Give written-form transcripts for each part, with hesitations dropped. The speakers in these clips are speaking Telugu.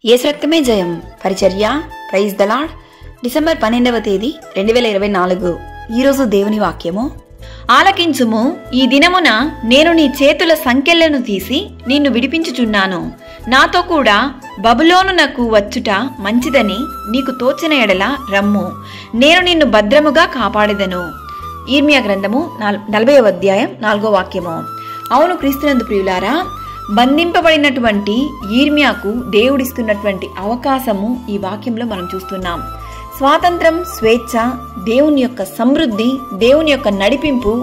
యేసు రక్తమే జయం పరిచర్య ప్రైజ్ ద లార్డ్. డిసెంబర్ 12వ తేదీ 2024. ఈరోజు దేవుని వాక్యము. ఆలకించుము, ఈ దినమున నేను నీ చేతుల సంకెళ్లను తీసి నిన్ను విడిపించుచున్నాను. నాతో కూడా బబులోనునకు వచ్చుట మంచిదని నీకు తోచిన ఎడల రమ్ము, నేను నిన్ను భద్రముగా కాపాడెదను. ఇర్మియా గ్రంథము 40వ అధ్యాయం 4వ వాక్యము. అవును క్రీస్తునందు ప్రియులారా, బంధింపబడినటువంటి ఇర్మియాకు దేవుడిస్తున్నటువంటి అవకాశము ఈ వాక్యంలో మనం చూస్తున్నాం. స్వాతంత్రం, స్వేచ్ఛ, దేవుని యొక్క సమృద్ధి, దేవుని యొక్క నడిపింపు,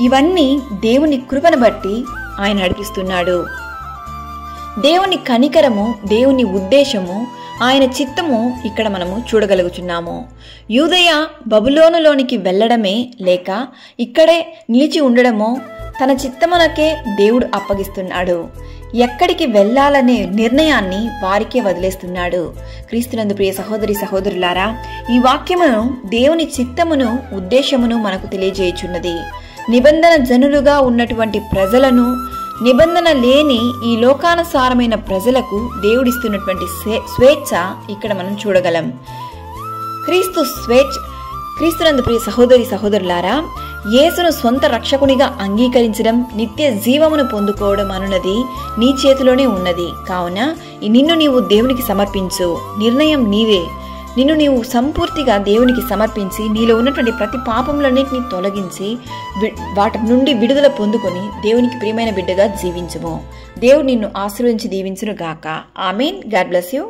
ఇవన్నీ దేవుని కృపను బట్టి ఆయన నడిపిస్తున్నాడు. దేవుని కనికరము, దేవుని ఉద్దేశము, ఆయన చిత్తము ఇక్కడ మనము చూడగలుగుతున్నాము. యూదయ బబులోనులోనికి వెళ్ళడమే లేక ఇక్కడే నిలిచి ఉండడమో తన చిత్తమునకే దేవుడు అప్పగిస్తున్నాడు. ఎక్కడికి వెళ్ళాలనే నిర్ణయాన్ని వారికే వదిలేస్తున్నాడు. క్రీస్తునందు ప్రియ సహోదరి సహోదరులారా, ఈ వాక్యమును దేవుని చిత్తమును ఉద్దేశమును మనకు తెలియజేయుచున్నది. నిబంధన జనులుగా ఉన్నటువంటి ప్రజలను, నిబంధన లేని ఈ లోకానుసారమైన ప్రజలకు దేవుడిస్తున్నటువంటి స్వేచ్ఛ ఇక్కడ మనం చూడగలం. క్రీస్తునందు ప్రియ సహోదరి సహోదరులారా, యేసును సొంత రక్షకునిగా అంగీకరించడం, నిత్య జీవమును పొందుకోవడం అనున్నది నీ చేతిలోనే ఉన్నది. కావున నిన్ను నీవు దేవునికి సమర్పించు. నిర్ణయం నీవే. నిన్ను నీవు సంపూర్తిగా దేవునికి సమర్పించి నీలో ఉన్నటువంటి ప్రతి పాపములన్నిటిని తొలగించి వాటి నుండి విడుదల పొందుకొని దేవునికి ప్రియమైన బిడ్డగా జీవించుము. దేవుడు నిన్ను ఆశీర్వదించి దీవించును గాక. ఆమేన్. God bless you.